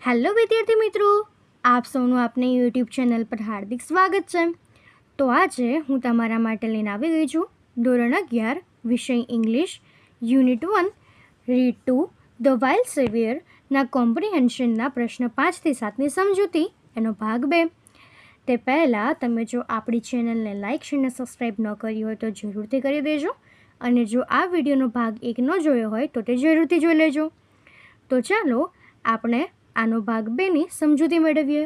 Hello વિદ્યાર્થી મિત્રો, આપ સૌનું આપને યુટ્યુબ ચેનલ પર હાર્દિક સ્વાગત છે. તો આજે હું તમારા માટે લઈને આવી ગઈ છું ધોરણ 11 વિષય English unit 1 read to the wild સેવિયરના કોમ્પ્રિહેન્શનના પ્રશ્ન 5થી 7ની સમજૂતી એનો ભાગ 2. તે પહેલાં તમે જો આપણી ચેનલને લાઇક અને સબસ્ક્રાઈબ ન કરી હોય તો જરૂરથી કરી દેજો, અને જો આ વિડીયોનો ભાગ 1 ન જોયો હોય તો તે જરૂરથી જોઈ લેજો. તો ચાલો આપણે આનો ભાગ 2ની સમજૂતી મેળવીએ.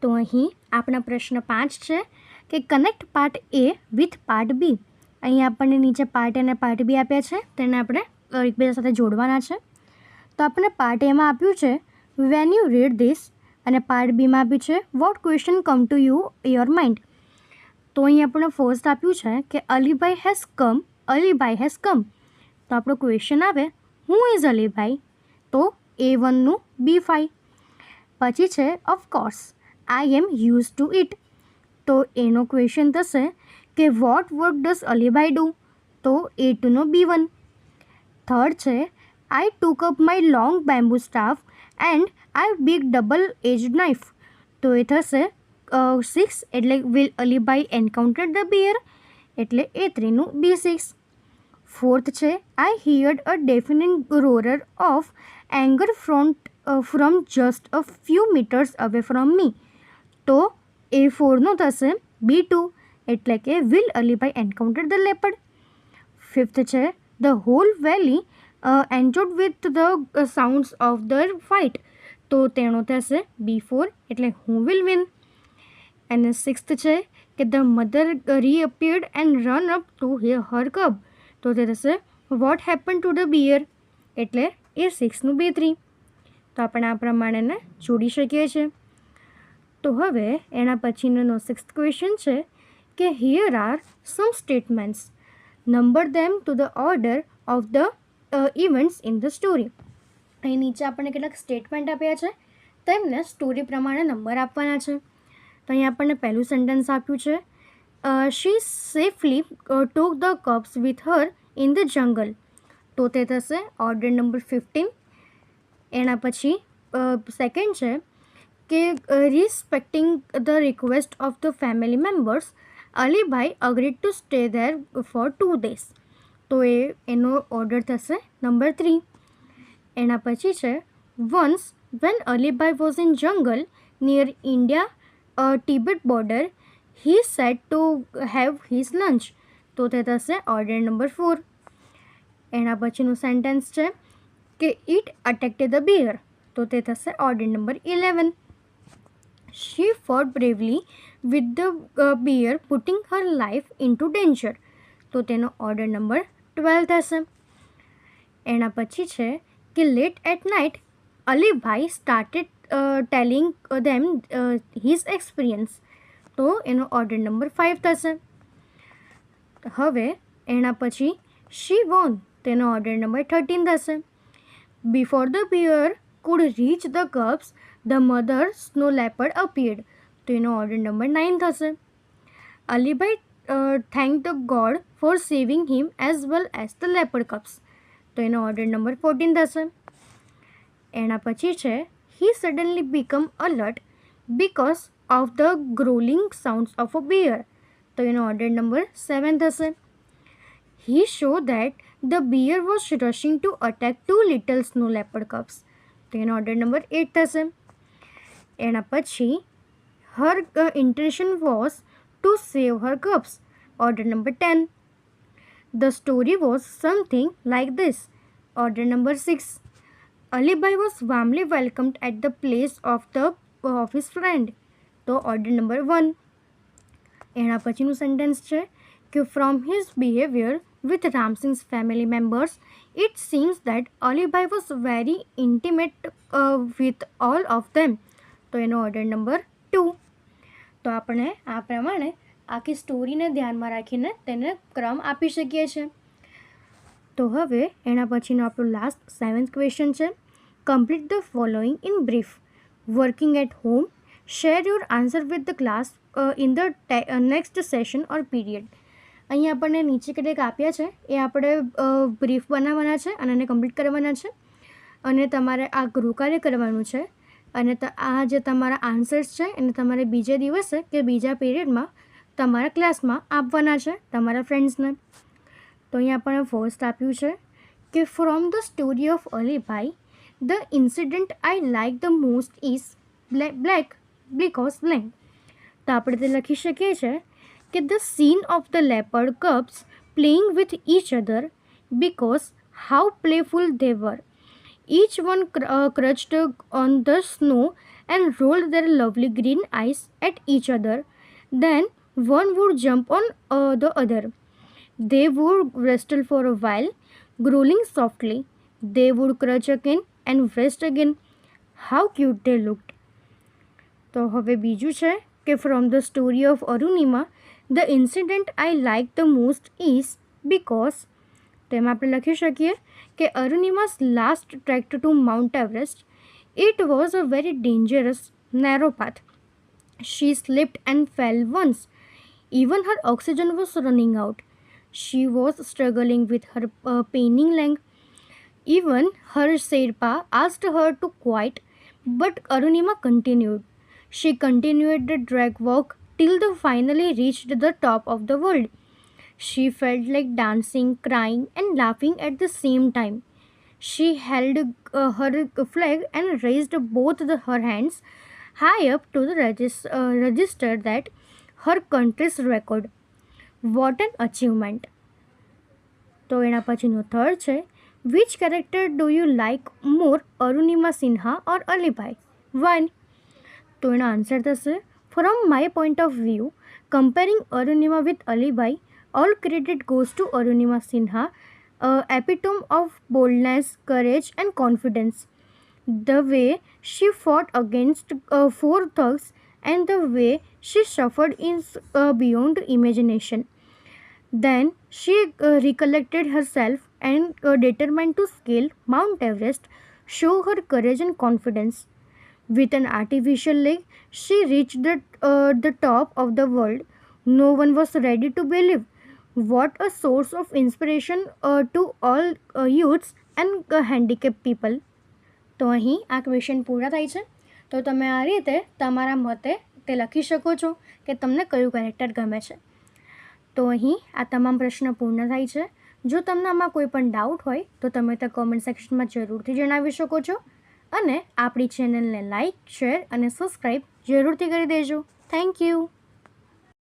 તો અહીં આપણા પ્રશ્ન 5 છે કે connect part A with part B. અહીં આપણને નીચે પાર્ટ એ અને પાર્ટ બી આપ્યા છે, તેને આપણે એકબીજા સાથે જોડવાના છે. તો આપણને પાર્ટ એમાં આપ્યું છે વેન યુ રીડ ધીસ, અને પાર્ટ બીમાં આપ્યું છે what question come to your mind. તો અહીં આપણને ફર્સ્ટ આપ્યું છે કે અલીભાઈ હેઝ કમ. તો આપણો ક્વેશ્ચન આવે હુ ઇઝ અલીભાઈ, તો A1નું B5. પછી છે of course I am used to it, તો એનો ક્વેશ્ચન થશે કે what work does Alibhai do, તો A2નો B1. થર્ડ છે I took up my long bamboo staff and I big double edged knife, તો એ થશે 6, એટલે will Alibhai encounter the bear, એટલે A3નું B6. ફોર્થ છે I heard a deafening roar of anger from just a few metres away from me, તો A4નું થશે B2, એટલે કે will Alibhai encounter the leopard. Fifth છે the whole valley enjoyed with the sounds of the fight, તો તેનો થશે B4, એટલે who will win. અને સિક્સ્થ છે કે the mother reappeared and run up to her cub, તો તે થશે what happen to the bear, એટલે A6નું B3. તો આપણે આ પ્રમાણેને જોડી શકીએ છીએ. તો હવે એના પછીનો સિક્સ્થ ક્વેશ્ચન છે કે here are some statements, number them to the order of the events in the story. અહીં નીચે આપણને કેટલાક સ્ટેટમેન્ટ આપ્યા છે, તેમને સ્ટોરી પ્રમાણે નંબર આપવાના છે. તો અહીં આપણને પહેલું સેન્ટેન્સ આપ્યું છે she safely took the cubs with her in the jungle, તો તે થશે ઓર્ડર નંબર 15. એના પછી સેકન્ડ છે કે રિસ્પેક્ટિંગ the request of the family members Alibhai agreed to stay there four 2 days, તો એનો ઓર્ડર થશે નંબર 3. એના પછી છે once when Alibhai was in jungle near India Tibet border he said to have his lunch, તો તે થશે ઓર્ડર નંબર 4. એના પછીનું સેન્ટેન્સ છે કે ઇટ અટેક્ટેડ ધ બિયર, તો તે થશે order number 11. She fought bravely with the bear putting her life into danger, તો તેનો ઓર્ડર નંબર 12 થશે. એના પછી છે કે late at night Alibhai started telling them his experience, તો એનો ઓર્ડર નંબર 5 થશે. હવે એના પછી શી વોન, તેનો ઓર્ડર નંબર 13 થશે. Before the bear could reach the cups the mother snow leopard appeared, તો એનો ઓર્ડર નંબર 9 થશે. Alibhai thank the god for saving him as well as the leopard cups, તો એનો ઓર્ડર નંબર 14 થશે. એના પછી છે હી suddenly become alert because of the growling sounds of a bear, તો એનો ઓર્ડર નંબર 7 થશે. He showed that the bear was rushing to attack 2 little snow leopard cubs, તો એનો ઓર્ડર નંબર 8 થશે. એના પછી her intention was to save her cubs, order number 10. The story was something like this, order number 6. Alibai was warmly welcomed at the place of his friend, તો order number 1. એના પછીનું sentence છે કે from his behavior with Ramsingh's family members, it seems that Alibai was very intimate with all of them, તો એનો order number 2. તો આપણે આ પ્રમાણે આખી સ્ટોરીને ધ્યાનમાં રાખીને તેને ક્રમ આપી શકીએ છીએ. તો હવે એના પછીનો આપણો લાસ્ટ 7th ક્વેશ્ચન છે complete the following in brief, working at home, share your answer with the class in the next session or period. અહીં આપણને નીચે કેટલાક આપ્યા છે, એ આપણે બ્રીફ બનાવવાના છે અને એને કમ્પ્લીટ કરવાના છે, અને તમારે આ ગૃહકાર્ય કરવાનું છે અને આ જે તમારા આન્સર્સ છે એને તમારે બીજે દિવસે કે બીજા પીરિયડમાં તમારા ક્લાસમાં આપવાના છે તમારા ફ્રેન્ડ્સને. તો અહીંયા આપણે ફર્સ્ટ આપ્યું છે કે from the story of Alibhai the incident I like the most is black because blank. તો આપણે તે લખી શકીએ છીએ કે the scene of the leopard cups playing with each other because how playful they were. Each one crouched on the snow and rolled their lovely green eyes at each other. Then one would jump on the other. They would wrestle for a while, growling softly. They would crouch again and rest again. How cute they looked. તો હવે બીજું છે કે from the story of Arunima the incident I like the most is because. તેમાં આપણે લખી શકીએ કે Arunima's last trek to Mount Everest. It was a very dangerous narrow path. She slipped and fell once. Even her oxygen was running out. She was struggling with her paining leg. Even her Sherpa asked her to quiet, but Arunima continued. She continued the drag walk till they finally reached the top of the world. She felt like dancing, crying, and laughing at the same time. She held her flag and raised both her hands high up to the register that her country's record. What an achievement! તો એના પછીનો third છે which character do you like more Arunima Sinha or Alibhai? One. તો એનો answer થશે from my point of view comparing Arunima with Alibhai all credit goes to Arunima Sinha, epitome of boldness, courage and confidence. The way she fought against four thugs and the way she suffered is beyond imagination. Then she recollected herself and determined to scale Mount Everest, show her courage and confidence. With an artificial leg, she reached the top of the world. No one was ready to believe. What a source of inspiration to all youths and handicapped people. તો અહીં આ question પૂરા થાય છે. તો તમે આ રીતે તમારા મતે તે લખી શકો છો કે તમને કયું કેરેક્ટર ગમે છે. તો અહીં આ તમામ પ્રશ્ન પૂર્ણ થાય છે. જો તમને આમાં કોઈ પણ ડાઉટ હોય તો તમે તે કોમેન્ટ સેક્શનમાં જરૂરથી જણાવી શકો છો અને આપણી ચેનલને લાઇક, શેર અને સબસ્ક્રાઈબ જરૂરથી કરી દેજો. Thank you.